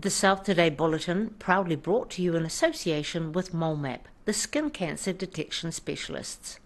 The South Today bulletin proudly brought to you in association with MoleMap, the skin cancer detection specialists.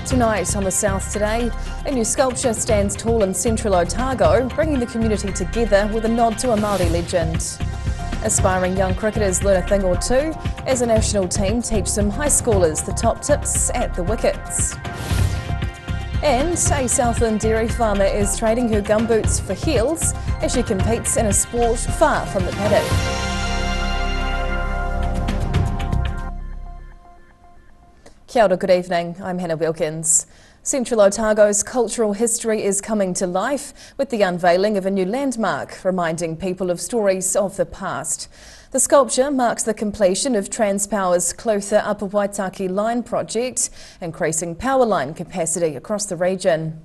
Tonight on the South Today, a new sculpture stands tall in Central Otago, bringing the community together with a nod to a Māori legend. Aspiring young cricketers learn a thing or two as a national team teach some high schoolers the top tips at the wickets. And a Southland dairy farmer is trading her gumboots for heels as she competes in a sport far from the paddock. Kia ora, good evening. I'm Hannah Wilkins. Central Otago's cultural history is coming to life with the unveiling of a new landmark, reminding people of stories of the past. The sculpture marks the completion of Transpower's Clotha Upper Waitaki line project, increasing power line capacity across the region.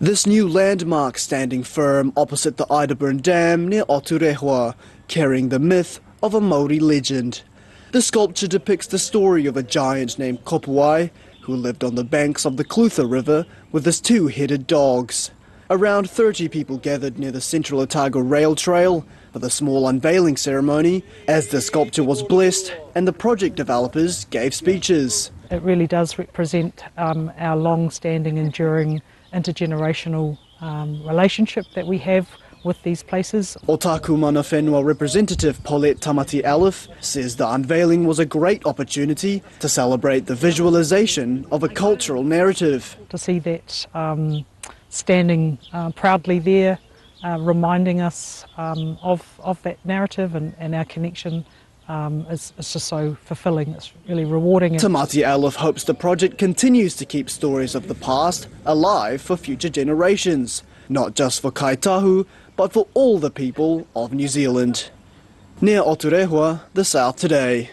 This new landmark standing firm opposite the Idaburn Dam near Oturehua, carrying the myth of a Māori legend. The sculpture depicts the story of a giant named Kopuwai, who lived on the banks of the Clotha River with his two-headed dogs. Around 30 people gathered near the Central Otago rail trail for the small unveiling ceremony as the sculpture was blessed and the project developers gave speeches. It really does represent our long-standing, enduring, intergenerational relationship that we have with these places. Otaku Mana Whenua representative Paulette Tamati Aleph says the unveiling was a great opportunity to celebrate the visualisation of a cultural narrative. To see that standing proudly there, reminding us of that narrative and our connection is just so fulfilling. It's really rewarding. Tamati Aleph hopes the project continues to keep stories of the past alive for future generations, not just for Ngai Tahu, but for all the people of New Zealand. Near Oturehua, the South Today.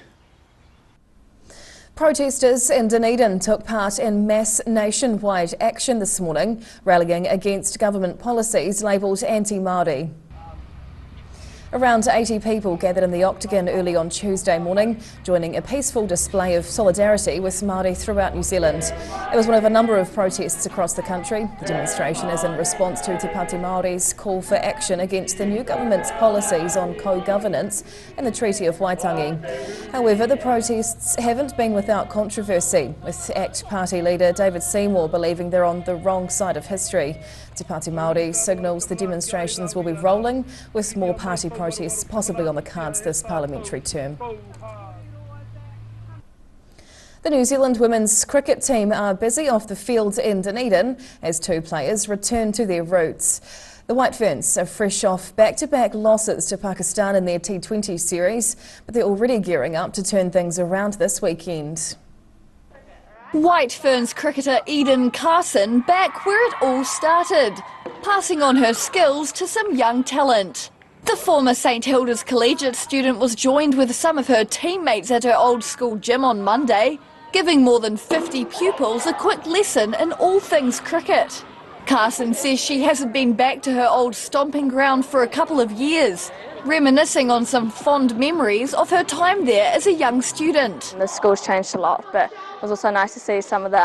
Protesters in Dunedin took part in mass nationwide action this morning, rallying against government policies labelled anti-Māori. Around 80 people gathered in the Octagon early on Tuesday morning, joining a peaceful display of solidarity with Māori throughout New Zealand. It was one of a number of protests across the country. The demonstration is in response to Te Pāti Māori's call for action against the new government's policies on co-governance and the Treaty of Waitangi. However, the protests haven't been without controversy, with ACT Party leader David Seymour believing they're on the wrong side of history. Te Pāti Māori signals the demonstrations will be rolling, with more party protests possibly on the cards this parliamentary term. The New Zealand women's cricket team are busy off the field in Dunedin as two players return to their roots. The White Ferns are fresh off back-to-back losses to Pakistan in their T20 series, but they're already gearing up to turn things around this weekend. White Ferns cricketer Eden Carson back where it all started, passing on her skills to some young talent. The former St Hilda's collegiate student was joined with some of her teammates at her old school gym on Monday, giving more than 50 pupils a quick lesson in all things cricket. Carson says she hasn't been back to her old stomping ground for a couple of years, reminiscing on some fond memories of her time there as a young student. The school's changed a lot, but it was also nice to see some of the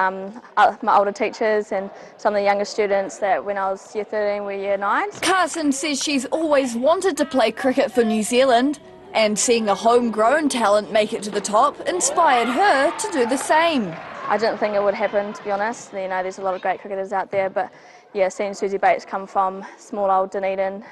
my older teachers and some of the younger students that when I was year 13 were year 9. Carson says she's always wanted to play cricket for New Zealand, and seeing a homegrown talent make it to the top inspired her to do the same. I didn't think it would happen, to be honest. You know, there's a lot of great cricketers out there, but yeah, seeing Susie Bates come from small old Dunedin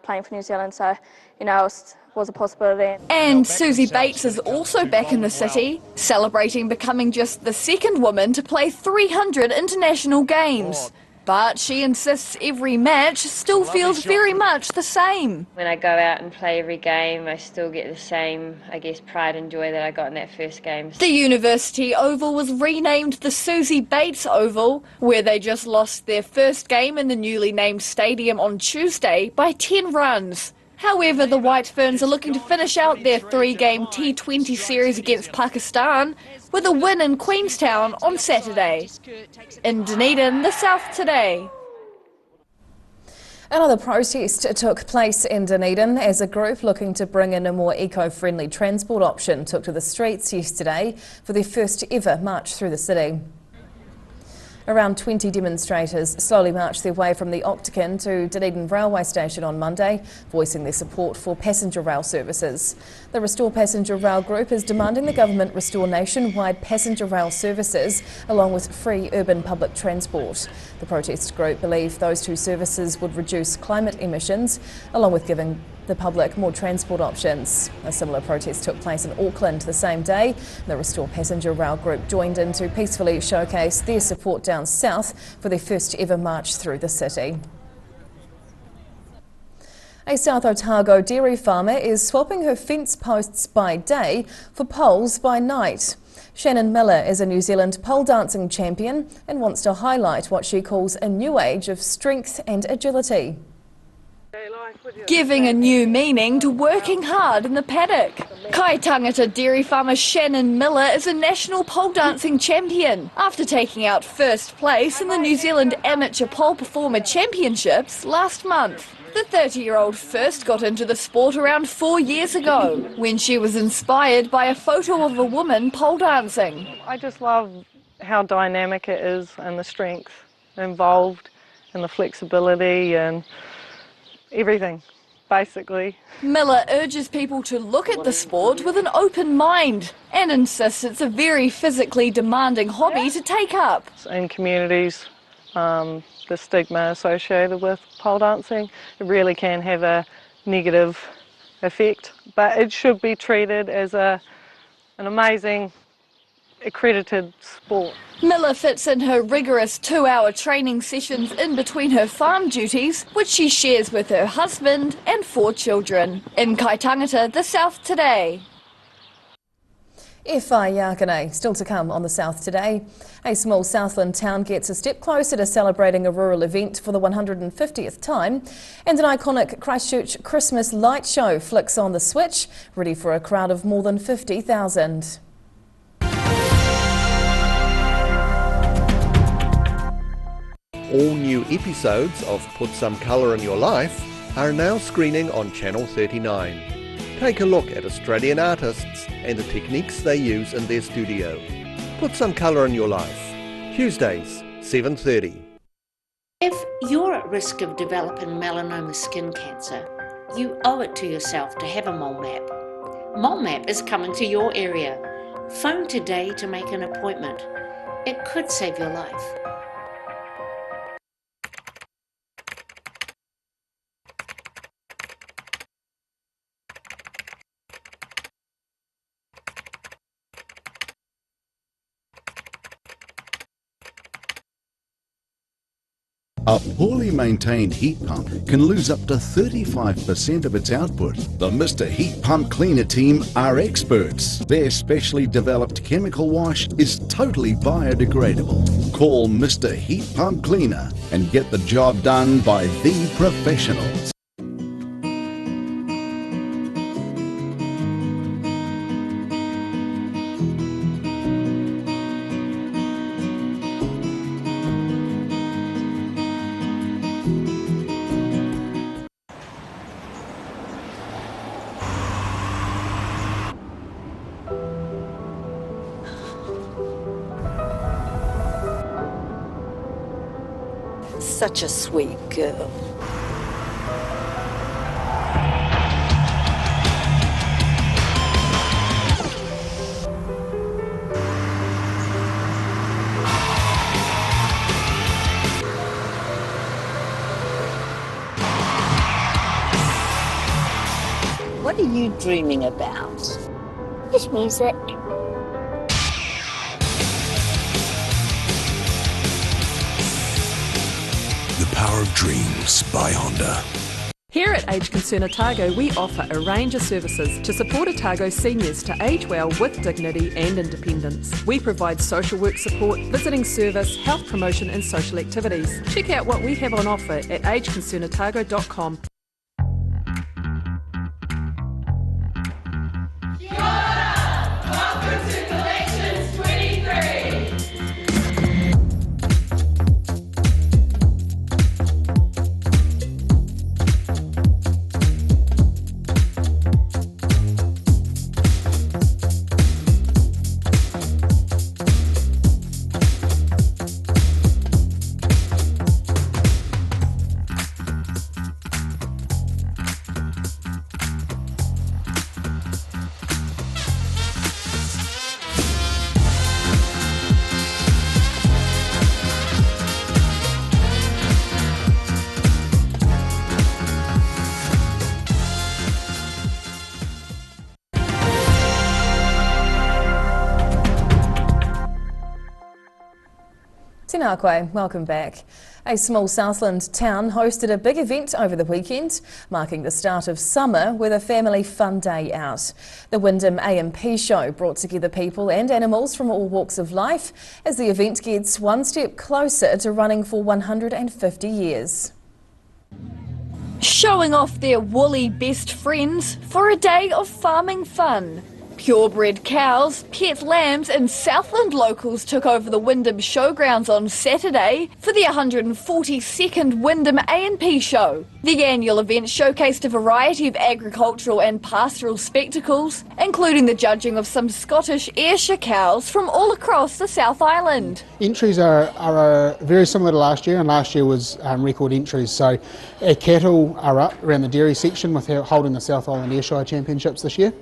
playing for New Zealand, so you know, it was a possibility. And Susie Bates is also back in the city, celebrating becoming just the second woman to play 300 international games. But she insists every match still feels very much the same. When I go out and play every game, I still get the same, I guess, pride and joy that I got in that first game. The University Oval was renamed the Susie Bates Oval, where they just lost their first game in the newly named stadium on Tuesday by 10 runs. However, the White Ferns are looking to finish out their three-game T20 series against Pakistan with a win in Queenstown on Saturday. In Dunedin, the South Today. Another protest took place in Dunedin as a group looking to bring in a more eco-friendly transport option took to the streets yesterday for their first ever march through the city. Around 20 demonstrators slowly marched their way from the Octagon to Dunedin railway station on Monday, voicing their support for passenger rail services. The Restore Passenger Rail group is demanding the government restore nationwide passenger rail services along with free urban public transport. The protest group believe those two services would reduce climate emissions along with giving the public more transport options. A similar protest took place in Auckland the same day. The Restore Passenger Rail group joined in to peacefully showcase their support down south for their first ever march through the city. A South Otago dairy farmer is swapping her fence posts by day for poles by night. Shannon Miller is a New Zealand pole dancing champion and wants to highlight what she calls a new age of strength and agility. Giving a new meaning to working hard in the paddock. Kai Tangata dairy farmer Shannon Miller is a national pole dancing champion after taking out first place in the New Zealand Amateur Pole Performer Championships last month. The 30-year-old first got into the sport around 4 years ago when she was inspired by a photo of a woman pole dancing. I just love how dynamic it is and the strength involved and the flexibility and everything, basically. Miller urges people to look at the sport with an open mind and insists it's a very physically demanding hobby to take up. In communities, the stigma associated with pole dancing, it really can have a negative effect, but it should be treated as an amazing accredited sport. Miller fits in her rigorous 2-hour training sessions in between her farm duties, which she shares with her husband and 4 children. In Kaitangata, the South Today. Whai Yakane, still to come on the South Today. A small Southland town gets a step closer to celebrating a rural event for the 150th time, and an iconic Christchurch Christmas light show flicks on the switch, ready for a crowd of more than 50,000. All new episodes of Put Some Colour in Your Life are now screening on Channel 39. Take a look at Australian artists and the techniques they use in their studio. Put Some Colour in Your Life, Tuesdays, 7:30. If you're at risk of developing melanoma skin cancer, you owe it to yourself to have a mole map. Mole map is coming to your area. Phone today to make an appointment. It could save your life. A poorly maintained heat pump can lose up to 35% of its output. The Mr. Heat Pump Cleaner team are experts. Their specially developed chemical wash is totally biodegradable. Call Mr. Heat Pump Cleaner and get the job done by the professionals. Such a sweet girl. What are you dreaming about? Just music. Power of Dreams by Honda. Here at Age Concern Otago, we offer a range of services to support Otago seniors to age well with dignity and independence. We provide social work support, visiting service, health promotion and social activities. Check out what we have on offer at ageconcernotago.com. Tēnā koe, welcome back. A small Southland town hosted a big event over the weekend, marking the start of summer with a family fun day out. The Wyndham A&P show brought together people and animals from all walks of life as the event gets one step closer to running for 150 years. Showing off their woolly best friends for a day of farming fun. Purebred cows, pet lambs and Southland locals took over the Wyndham showgrounds on Saturday for the 142nd Wyndham A&P show. The annual event showcased a variety of agricultural and pastoral spectacles, including the judging of some Scottish Ayrshire cows from all across the South Island. Entries are very similar to last year, and last year was record entries. So our cattle are up around the dairy section with holding the South Island Ayrshire Championships this year.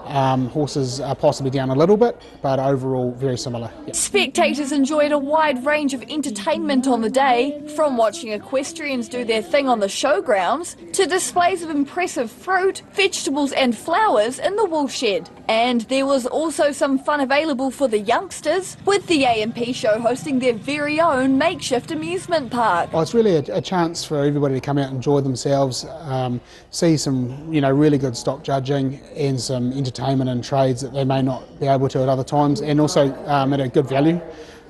Horses are possibly down a little bit, but overall very similar. Yep. Spectators enjoyed a wide range of entertainment on the day, from watching equestrians do their thing on the showgrounds to displays of impressive fruit, vegetables and flowers in the woolshed. And there was also some fun available for the youngsters, with the A&P show hosting their very own makeshift amusement park. Well, it's really a chance for everybody to come out and enjoy themselves, see some really good stock judging and some entertainment and trades that they may not be able to at other times, and also at a good value.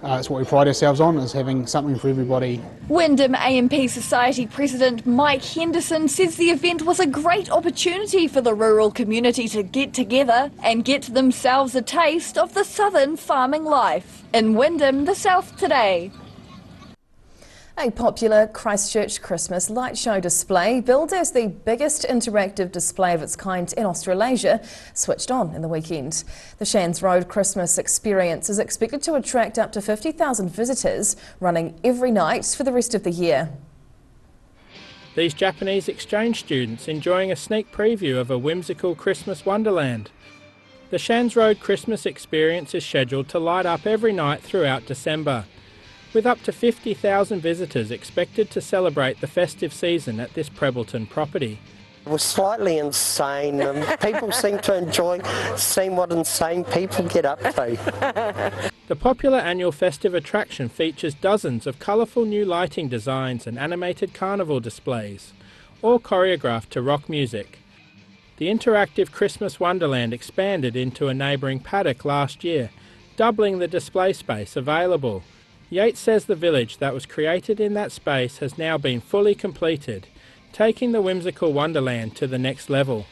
It's what we pride ourselves on, is having something for everybody. Wyndham A&P Society President Mike Henderson says the event was a great opportunity for the rural community to get together and get themselves a taste of the southern farming life. In Wyndham, the South today. A popular Christchurch Christmas light show display, billed as the biggest interactive display of its kind in Australasia, switched on in the weekend. The Shands Road Christmas experience is expected to attract up to 50,000 visitors, running every night for the rest of the year. These Japanese exchange students enjoying a sneak preview of a whimsical Christmas wonderland. The Shands Road Christmas experience is scheduled to light up every night throughout December, with up to 50,000 visitors expected to celebrate the festive season at this Prebleton property. It was slightly insane, and people seem to enjoy seeing what insane people get up to. The popular annual festive attraction features dozens of colourful new lighting designs and animated carnival displays, all choreographed to rock music. The interactive Christmas Wonderland expanded into a neighbouring paddock last year, doubling the display space available. Yates says the village that was created in that space has now been fully completed, taking the whimsical wonderland to the next level.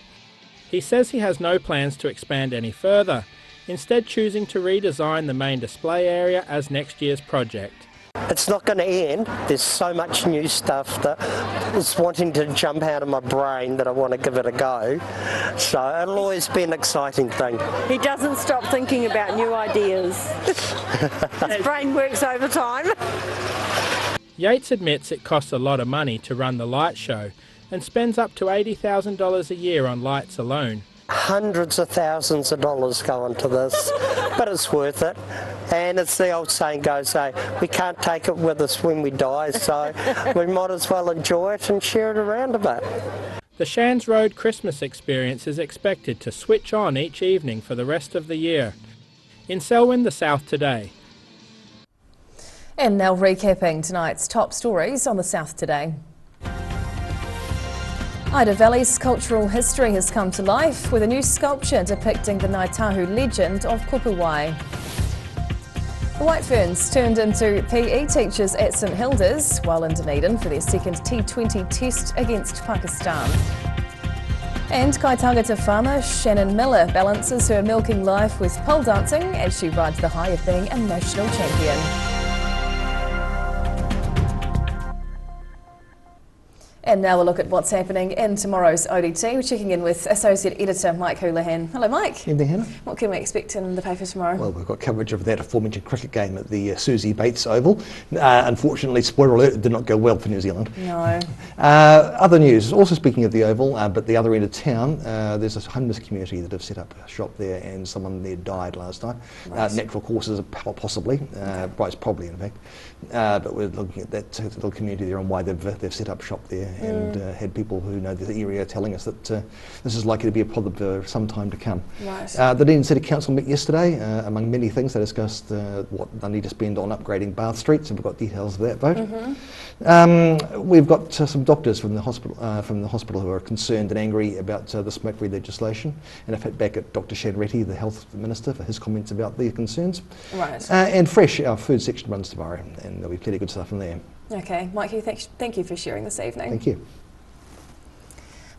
He says he has no plans to expand any further, instead choosing to redesign the main display area as next year's project. It's not going to end. There's so much new stuff that is wanting to jump out of my brain that I want to give it a go. So it'll always be an exciting thing. He doesn't stop thinking about new ideas. His brain works overtime. Yates admits it costs a lot of money to run the light show and spends up to $80,000 a year on lights alone. Hundreds of thousands of dollars go into this, but it's worth it. And it's the old saying goes, we can't take it with us when we die, so we might as well enjoy it and share it around a bit. The Shands Road Christmas experience is expected to switch on each evening for the rest of the year. In Selwyn, the South today. And now recapping tonight's top stories on the South today. Ida Valley's cultural history has come to life with a new sculpture depicting the Ngai Tahu legend of Kopuwai. The White Ferns turned into PE teachers at St Hilda's while in Dunedin for their second T20 test against Pakistan. And Kai Tangata farmer Shannon Miller balances her milking life with pole dancing as she rides the high of being a national champion. And now we'll look at what's happening in tomorrow's ODT. We're checking in with Associate Editor Mike Houlihan. Hello Mike. Evening Hannah. What can we expect in the paper tomorrow? Well, we've got coverage of that aforementioned cricket game at the Susie Bates Oval. Unfortunately, spoiler alert, it did not go well for New Zealand. No. Other news, also speaking of the Oval, but the other end of town, there's a homeless community that have set up a shop there and someone there died last night. Right. Natural causes, possibly, probably in fact. But we're looking at that little community there and why they've set up shop there and had people who know the area telling us that this is likely to be a problem for some time to come. Right. The Dunedin City Council met yesterday. Among many things, they discussed what they need to spend on upgrading Bath Streets, and we've got details of that vote. We've got some doctors from the hospital who are concerned and angry about the smoke-free legislation, and I've hit back at Dr. Shannon, the Health Minister, for his comments about their concerns. Right. And Fresh, our food section, runs tomorrow, and there'll be plenty of good stuff in there. Okay, Mike, thank you for sharing this evening. Thank you.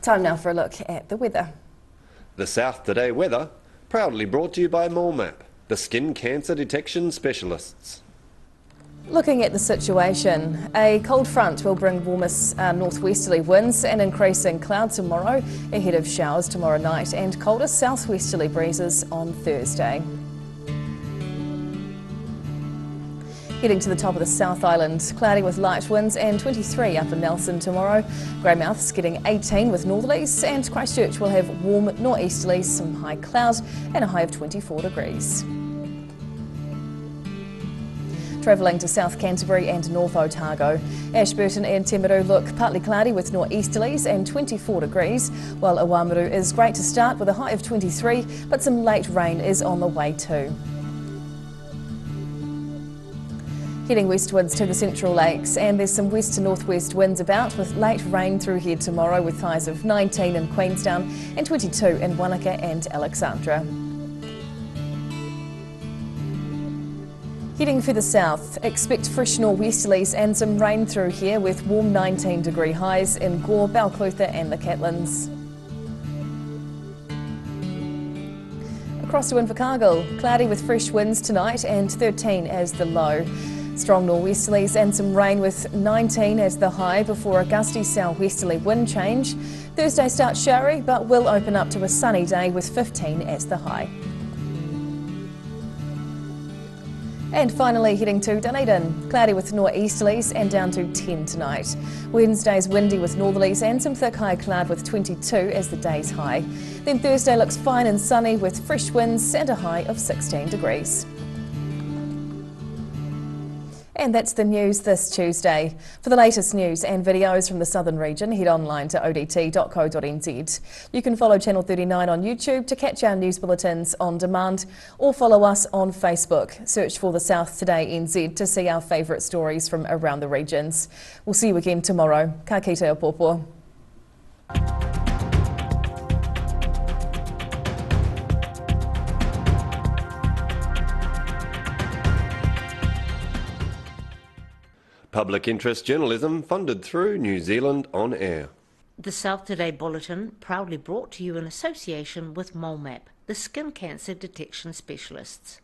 Time now for a look at the weather. The South Today weather, proudly brought to you by MoleMap, the skin cancer detection specialists. Looking at the situation, a cold front will bring warmest northwesterly winds and increasing clouds tomorrow, ahead of showers tomorrow night and colder southwesterly breezes on Thursday. Heading to the top of the South Island, cloudy with light winds and 23 up in Nelson tomorrow. Greymouth's getting 18 with northerlies, and Christchurch will have warm northeasterlies, some high clouds and a high of 24 degrees. Travelling to South Canterbury and North Otago, Ashburton and Timaru look partly cloudy with northeasterlies and 24 degrees, while Oamaru is great to start with a high of 23, but some late rain is on the way too. Heading westwards to the Central Lakes, and there's some west to northwest winds about with late rain through here tomorrow with highs of 19 in Queenstown and 22 in Wanaka and Alexandra. Heading further south, expect fresh nor'westerlies and some rain through here with warm 19-degree highs in Gore, Balclutha and the Catlins. Across to Invercargill, cloudy with fresh winds tonight and 13 as the low. Strong nor'westerlies and some rain with 19 as the high before a gusty southwesterly wind change. Thursday starts showery but will open up to a sunny day with 15 as the high. And finally heading to Dunedin, cloudy with nor'easterlies and down to 10 tonight. Wednesday's windy with northerlies and some thick high cloud with 22 as the day's high. Then Thursday looks fine and sunny with fresh winds and a high of 16 degrees. And that's the news this Tuesday. For the latest news and videos from the southern region, head online to odt.co.nz. You can follow Channel 39 on YouTube to catch our news bulletins on demand, or follow us on Facebook. Search for the South Today NZ to see our favourite stories from around the regions. We'll see you again tomorrow. Ka kite o pōpō. Public interest journalism funded through New Zealand On Air. The South Today Bulletin, proudly brought to you in association with MoleMap, the skin cancer detection specialists.